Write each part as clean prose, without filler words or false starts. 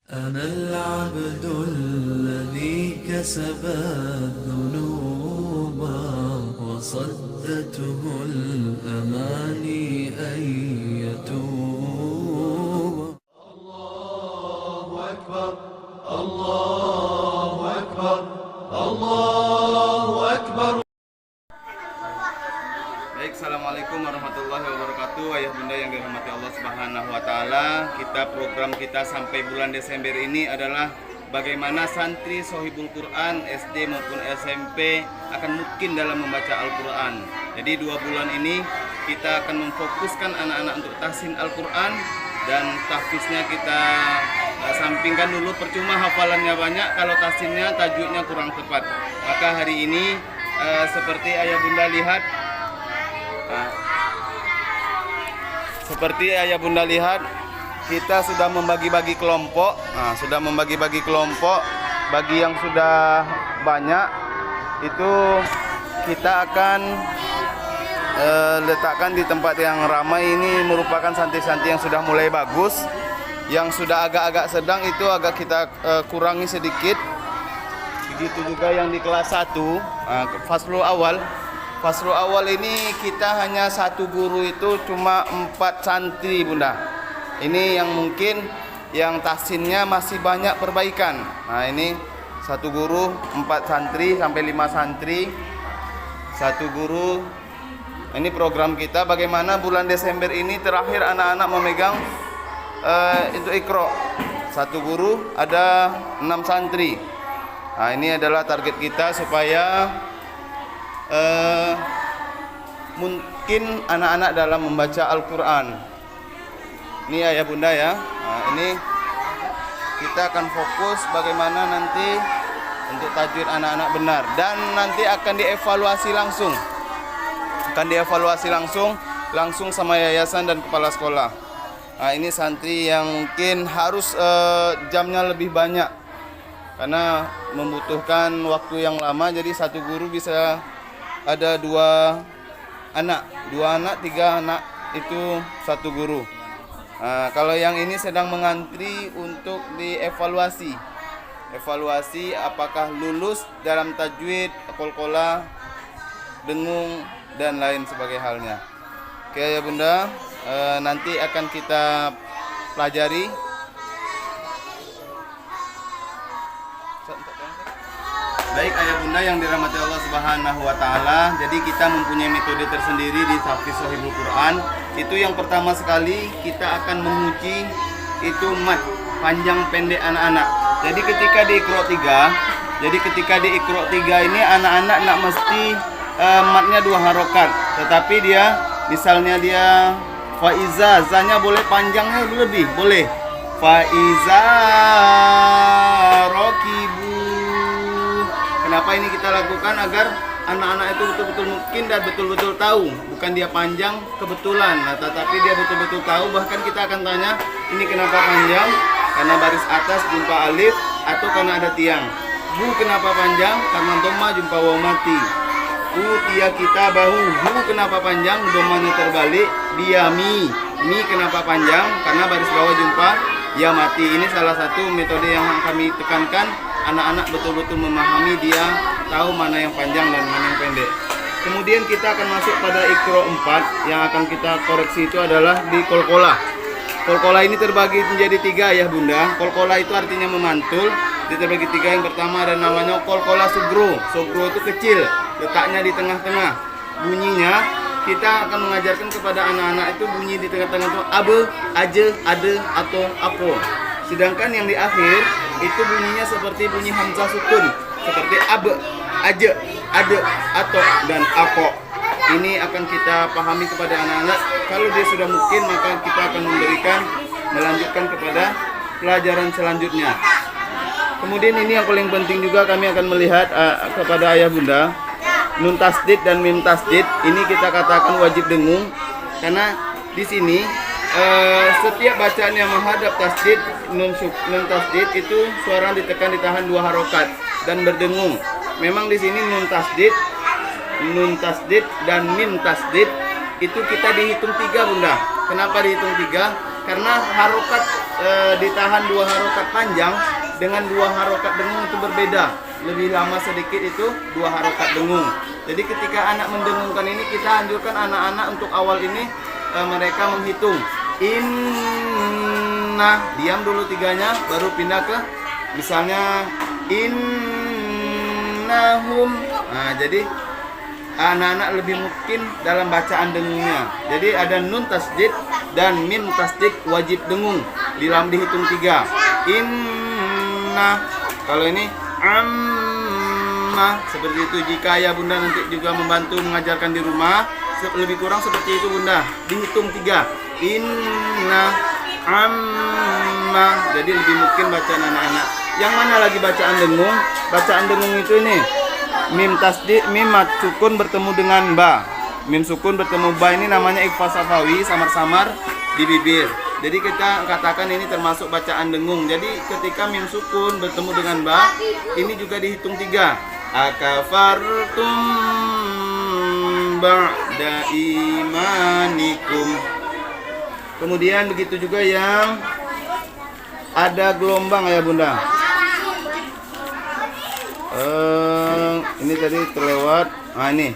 أنا العبد الذي كسب الذنوب وصدته الأماني أن يتوب. الله أكبر الله أكبر الله أكبر. Baik, assalamualaikum warahmatullahi wabarakatuh. Ayah bunda yang dirahmati Allah Subhanahu wa Ta'ala, program kita sampai bulan Desember ini adalah bagaimana santri Sohibul Quran SD maupun SMP akan mungkin dalam membaca Al-Quran. Jadi 2 bulan ini kita akan memfokuskan anak-anak untuk tahsin Al-Quran, dan tahfiznya kita sampingkan dulu. Percuma hafalannya banyak kalau tahsinnya tajwidnya kurang tepat. Maka hari ini seperti ayah bunda lihat, kita sudah membagi-bagi kelompok. Bagi yang sudah banyak itu kita akan letakkan di tempat yang ramai. Ini merupakan santri-santri yang sudah mulai bagus. Yang sudah agak-agak sedang itu agak kita kurangi sedikit. Begitu juga yang di kelas 1, Faslul Awal ini kita hanya 1 guru itu cuma 4 santri bunda. Ini yang mungkin yang tahsinnya masih banyak perbaikan. Nah ini 1 guru 4 santri sampai 5 santri 1 guru. Ini program kita bagaimana bulan Desember ini terakhir anak-anak memegang untuk Iqra. 1 guru ada 6 santri. Nah ini adalah target kita supaya mungkin anak-anak dalam membaca Al-Quran. Ini ayah bunda ya. Nah, ini kita akan fokus bagaimana nanti untuk tajwid anak-anak benar, dan nanti akan dievaluasi langsung sama yayasan dan kepala sekolah. Nah, ini santri yang mungkin harus jamnya lebih banyak karena membutuhkan waktu yang lama. Jadi 1 guru bisa ada 2 anak, 3 anak itu 1 guru. Nah, kalau yang ini sedang mengantri untuk dievaluasi, apakah lulus dalam tajwid, qalqalah, dengung dan lain sebagai halnya. Oke ya bunda, nanti akan kita pelajari. Baik ayah bunda yang dirahmati Allah Subhanahu wa Ta'ala, jadi kita mempunyai metode tersendiri di tahfiz Sohibul Quran. Itu yang pertama sekali kita akan menguji itu mat, panjang pendek anak-anak. Jadi ketika di Iqra 3 ini anak-anak nak mesti matnya 2 harokat. Tetapi dia misalnya dia faiza, zanya boleh panjangnya lebih, boleh faiza rokibu. Kenapa ini kita lakukan? Agar anak-anak itu betul-betul mungkin dan betul-betul tahu, bukan dia panjang kebetulan, tetapi dia betul-betul tahu. Bahkan kita akan tanya, ini kenapa panjang? Karena baris atas jumpa alif atau karena ada tiang. Bu kenapa panjang? Karena dhamma jumpa waw mati. Tia kita bahu. Bu kenapa panjang? Dhammanya terbalik. Dia mi kenapa panjang? Karena baris bawah jumpa ya mati. Ini salah satu metode yang kami tekankan. Anak-anak betul-betul memahami, dia tahu mana yang panjang dan mana yang pendek. Kemudian kita akan masuk pada Iqra 4. Yang akan kita koreksi itu adalah di qalqalah. Qalqalah ini terbagi menjadi 3 ya bunda. Qalqalah itu artinya memantul. Dia terbagi 3. Yang pertama ada namanya qalqalah sugro. Sugro itu kecil, letaknya di tengah-tengah. Bunyinya kita akan mengajarkan kepada anak-anak itu bunyi di tengah-tengah itu abe, aje, ade, atau apo. Sedangkan yang di akhir itu bunyinya seperti bunyi hamzah sukun, seperti abe, aje, ade, ato, dan ako. Ini akan kita pahami kepada anak-anak. Kalau dia sudah mungkin, maka kita akan melanjutkan kepada pelajaran selanjutnya. Kemudian ini yang paling penting juga, kami akan melihat kepada ayah bunda, nun tasdid dan mim tasdid ini kita katakan wajib dengung, karena di sini setiap bacaan yang menghadap tasdid, nun tasdid itu suara ditahan 2 harokat dan berdengung. Memang di sini nun tasdid dan mim tasdid itu kita dihitung 3 bunda. Kenapa dihitung 3? Karena harokat ditahan 2 harokat panjang dengan 2 harokat dengung itu berbeda. Lebih lama sedikit itu 2 harokat dengung. Jadi ketika anak mendengungkan ini, kita anjurkan anak-anak untuk awal ini mereka menghitung inna, diam dulu 3-nya, baru pindah ke misalnya innahum. Nah, jadi anak-anak lebih mungkin dalam bacaan dengungnya. Jadi ada nun tasdid dan mim tasdid wajib dengung dalam dihitung 3. Inna, kalau ini amma, seperti itu. Jika ayah bunda nanti juga membantu mengajarkan di rumah, lebih kurang seperti itu bunda, dihitung 3. Inna amma, jadi lebih mungkin bacaan anak-anak. Yang mana lagi bacaan dengung? Bacaan dengung itu ini mim tasdid, mim mat sukun bertemu dengan ba. Mim sukun bertemu ba ini namanya ikhfa safawi, samar-samar di bibir. Jadi kita katakan ini termasuk bacaan dengung. Jadi ketika mim sukun bertemu dengan ba, ini juga dihitung 3. Akafartum ba'da imanikum. Kemudian begitu juga yang ada gelombang ya bunda. Ini tadi terlewat. Nah ini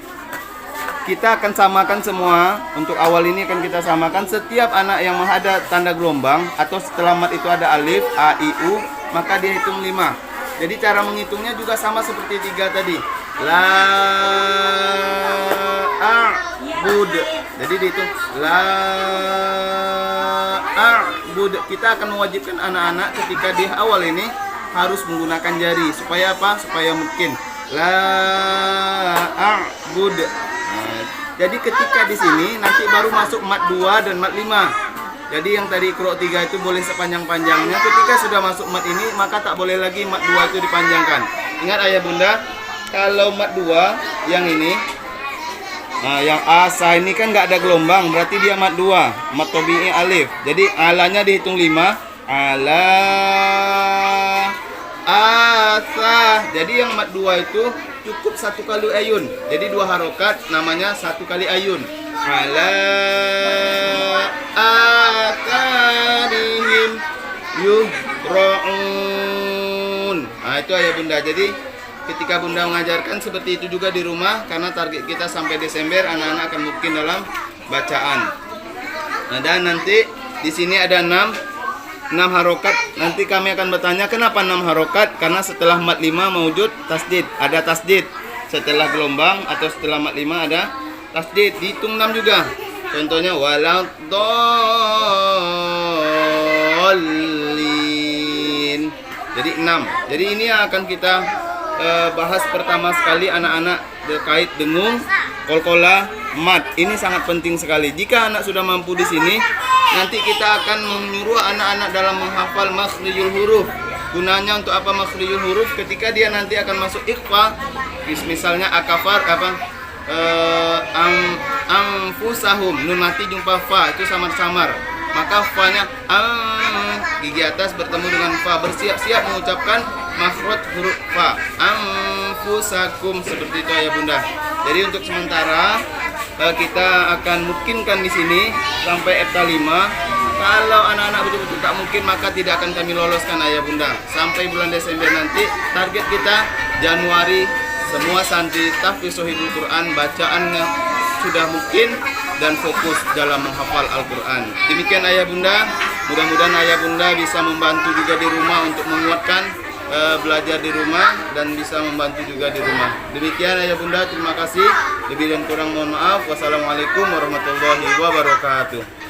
kita akan samakan semua. Untuk awal ini akan kita samakan. Setiap anak yang ada tanda gelombang atau setelah mat itu ada alif, a, i, u, maka dia hitung 5. Jadi cara menghitungnya juga sama seperti 3 tadi. La a'bud. Jadi dihitung la a'bud. Kita akan mewajibkan anak-anak ketika di awal ini harus menggunakan jari. Supaya apa? Supaya mungkin la a'bud. Nah, jadi ketika di sini nanti baru masuk mat 2 dan mat 5. Jadi yang tadi Iqra 3 itu boleh sepanjang-panjangnya. Ketika sudah masuk mat ini, maka tak boleh lagi mat 2 itu dipanjangkan. Ingat ayah bunda, kalau mat 2 yang ini, nah yang asa ini kan nggak ada gelombang, berarti dia mat 2, mat tobi'i alif. Jadi alanya dihitung 5, ala asa. Jadi yang mat 2 itu cukup 1 kali ayun. Jadi 2 harokat namanya 1 kali ayun. Ala akarihim yuhra'un. Nah itu ayah bunda. Jadi ketika bunda mengajarkan seperti itu juga di rumah, karena target kita sampai Desember anak-anak akan mungkin dalam bacaan. Nah, dan nanti di sini ada 6 harokat. Nanti kami akan bertanya kenapa 6 harokat? Karena setelah mat 5 mewujud tasdid, ada tasdid. Setelah gelombang atau setelah mat 5 ada tasdid, dihitung 6 juga. Contohnya waladhdallin. Jadi 6. Jadi ini yang akan kita bahas pertama sekali anak-anak terkait dengung, qalqalah, mat. Ini sangat penting sekali. Jika anak sudah mampu di sini, nanti kita akan menyuruh anak-anak dalam menghafal makhrijul huruf. Gunanya untuk apa makhrijul huruf? Ketika dia nanti akan masuk ikhfa, misalnya akafar apa? Anfusahum, nun mati jumpa fa itu samar-samar, maka fa-nya gigi atas bertemu dengan fa, bersiap-siap mengucapkan makhraj huruf fa. Anfusakum, seperti itu ya bunda. Jadi untuk sementara kita akan mungkinkan di sini sampai EPTA 5. Kalau anak-anak betul-betul tak mungkin, maka tidak akan kami loloskan ayah bunda. Sampai bulan Desember nanti target kita Januari semua santri tahfiz Sohibul Quran bacaannya sudah mungkin dan fokus dalam menghafal Al-Quran. Demikian ayah bunda, mudah-mudahan ayah bunda bisa membantu juga di rumah untuk menguatkan belajar di rumah dan bisa membantu juga di rumah. Demikian ayah bunda, terima kasih. Lebih dan kurang mohon maaf. Wassalamualaikum warahmatullahi wabarakatuh.